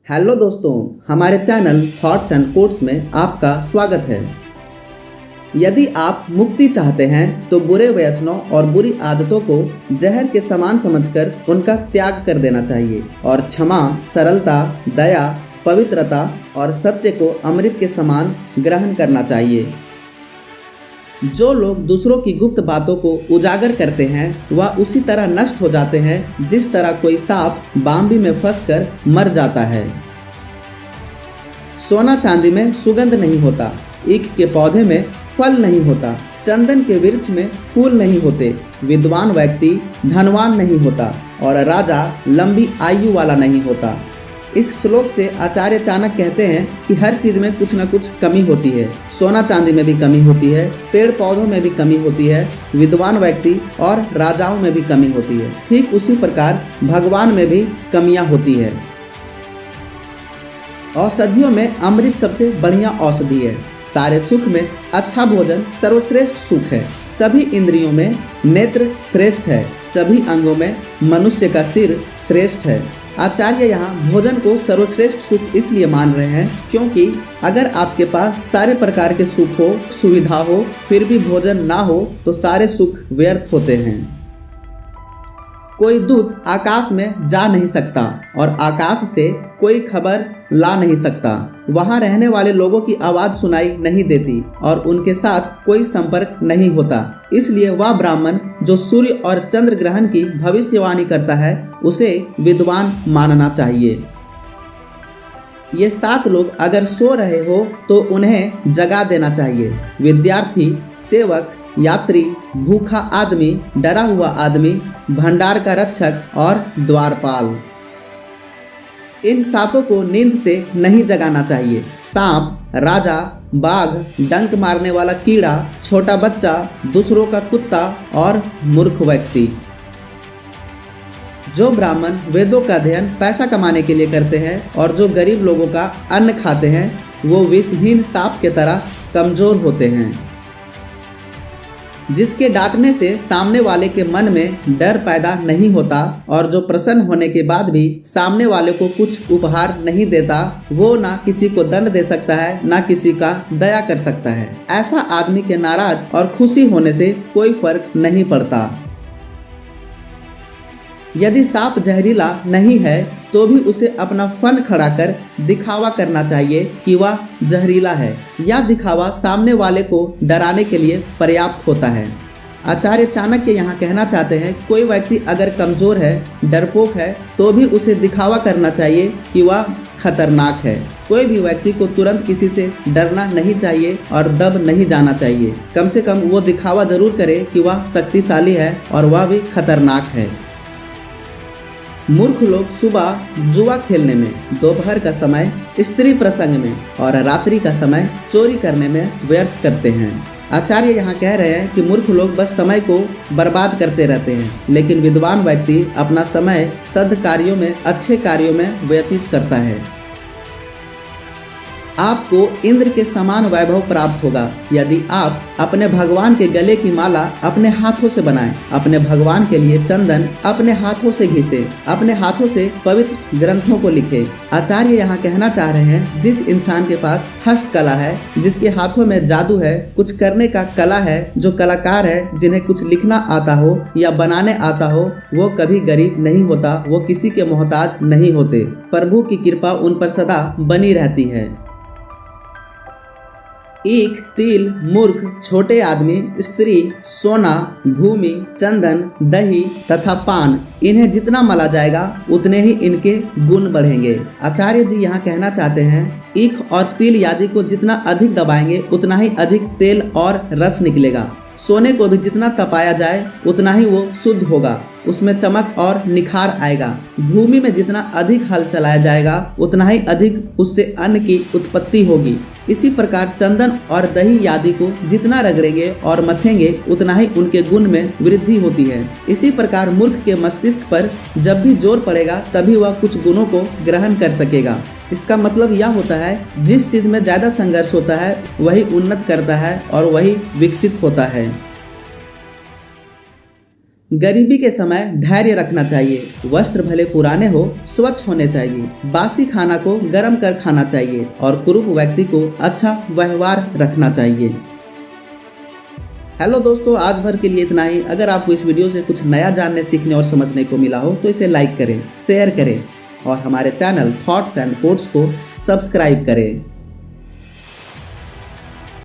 Hello दोस्तों, हमारे channel thoughts and quotes में आपका स्वागत है। यदि आप मुक्ति चाहते हैं तो बुरे व्यसनों और बुरी आदतों को जहर के समान समझकर उनका त्याग कर देना चाहिए और क्षमा, सरलता, दया, पवित्रता और सत्य को अमृत के समान ग्रहण करना चाहिए। जो लोग दूसरों की गुप्त बातों को उजागर करते हैं वह उसी तरह नष्ट हो जाते हैं जिस तरह कोई सांप बाम्बी में फंसकर मर जाता है। सोना चांदी में सुगंध नहीं होता, ईख के पौधे में फल नहीं होता, चंदन के वृक्ष में फूल नहीं होते, विद्वान व्यक्ति धनवान नहीं होता और राजा लंबी आयु वाला नहीं होता। इस श्लोक से आचार्य चाणक्य कहते हैं कि हर चीज़ में कुछ न कुछ कमी होती है। सोना चांदी में भी कमी होती है, पेड़ पौधों में भी कमी होती है, विद्वान व्यक्ति और राजाओं में भी कमी होती है। ठीक उसी प्रकार भगवान में भी कमियां होती है। औषधियों में अमृत सबसे बढ़िया औषधि है। सारे सुख में अच्छा भोजन सर्वश्रेष्ठ सुख है। सभी इंद्रियों में नेत्र श्रेष्ठ है, सभी अंगों में मनुष्य का सिर श्रेष्ठ है। आचार्य यहाँ भोजन को सर्वश्रेष्ठ सुख इसलिए मान रहे हैं क्योंकि अगर आपके पास सारे प्रकार के सुख हो, सुविधा हो, फिर भी भोजन ना हो तो सारे सुख व्यर्थ होते हैं। कोई दूत आकाश में जा नहीं सकता और आकाश से कोई खबर ला नहीं सकता। वहाँ रहने वाले लोगों की आवाज़ सुनाई नहीं देती और उनके साथ कोई संपर्क नहीं होता। इसलिए वह ब्राह्मण जो सूर्य और चंद्र ग्रहण की भविष्यवाणी करता है उसे विद्वान मानना चाहिए। ये 7 लोग अगर सो रहे हो तो उन्हें जगा देना चाहिए। विद्यार्थी, सेवक, यात्री, भूखा आदमी, डरा हुआ आदमी, भंडार का रक्षक और द्वारपाल। इन 7 को नींद से नहीं जगाना चाहिए। सांप, राजा, बाघ, डंक मारने वाला कीड़ा, छोटा बच्चा, दूसरों का कुत्ता और मूर्ख व्यक्ति। जो ब्राह्मण वेदों का अध्ययन पैसा कमाने के लिए करते हैं और जो गरीब लोगों का अन्न खाते हैं वो विषहीन सांप के तरह कमजोर होते हैं। जिसके डांटने से सामने वाले के मन में डर पैदा नहीं होता और जो प्रसन्न होने के बाद भी सामने वाले को कुछ उपहार नहीं देता, वो ना किसी को दंड दे सकता है ना किसी का दया कर सकता है। ऐसा आदमी के नाराज और खुशी होने से कोई फर्क नहीं पड़ता। यदि सांप जहरीला नहीं है तो भी उसे अपना फन खड़ा कर दिखावा करना चाहिए कि वह जहरीला है। यह दिखावा सामने वाले को डराने के लिए पर्याप्त होता है। आचार्य चाणक्य यहाँ कहना चाहते हैं कोई व्यक्ति अगर कमज़ोर है, डरपोक है तो भी उसे दिखावा करना चाहिए कि वह खतरनाक है। कोई भी व्यक्ति को तुरंत किसी से डरना नहीं चाहिए और दब नहीं जाना चाहिए। कम से कम वो दिखावा जरूर करे कि वह शक्तिशाली है और वह भी खतरनाक है। मूर्ख लोग सुबह जुआ खेलने में, दोपहर का समय स्त्री प्रसंग में और रात्रि का समय चोरी करने में व्यर्थ करते हैं। आचार्य यहाँ कह रहे हैं कि मूर्ख लोग बस समय को बर्बाद करते रहते हैं, लेकिन विद्वान व्यक्ति अपना समय सद्कार्यों में, अच्छे कार्यों में व्यतीत करता है। आपको इंद्र के समान वैभव प्राप्त होगा यदि आप अपने भगवान के गले की माला अपने हाथों से बनाएं, अपने भगवान के लिए चंदन अपने हाथों से घिसे, अपने हाथों से पवित्र ग्रंथों को लिखे। आचार्य यहाँ कहना चाह रहे हैं जिस इंसान के पास हस्तकला है, जिसके हाथों में जादू है, कुछ करने का कला है, जो कलाकार है, जिन्हें कुछ लिखना आता हो या बनाने आता हो, वो कभी गरीब नहीं होता, वो किसी के मोहताज नहीं होते। प्रभु की कृपा उन पर सदा बनी रहती है। ईख, तिल, मूर्ख, छोटे आदमी, स्त्री, सोना, भूमि, चंदन, दही तथा पान, इन्हें जितना मला जाएगा उतने ही इनके गुण बढ़ेंगे। आचार्य जी यहाँ कहना चाहते हैं ईख और तिल आदि को जितना अधिक दबाएंगे उतना ही अधिक तेल और रस निकलेगा। सोने को भी जितना तपाया जाए उतना ही वो शुद्ध होगा, उसमें चमक और निखार आएगा। भूमि में जितना अधिक हल चलाया जाएगा उतना ही अधिक उससे अन्न की उत्पत्ति होगी। इसी प्रकार चंदन और दही आदि को जितना रगड़ेंगे और मथेंगे उतना ही उनके गुण में वृद्धि होती है। इसी प्रकार मूर्ख के मस्तिष्क पर जब भी जोर पड़ेगा तभी वह कुछ गुणों को ग्रहण कर सकेगा। इसका मतलब यह होता है जिस चीज़ में ज़्यादा संघर्ष होता है वही उन्नत करता है और वही विकसित होता है। गरीबी के समय धैर्य रखना चाहिए। वस्त्र भले पुराने हो, स्वच्छ होने चाहिए। बासी खाना को गर्म कर खाना चाहिए और कुरूप व्यक्ति को अच्छा व्यवहार रखना चाहिए। हेलो दोस्तों, आज भर के लिए इतना ही। अगर आपको इस वीडियो से कुछ नया जानने, सीखने और समझने को मिला हो तो इसे लाइक करें, शेयर करें और हमारे चैनल थॉट्स एंड कोट्स को सब्सक्राइब करें।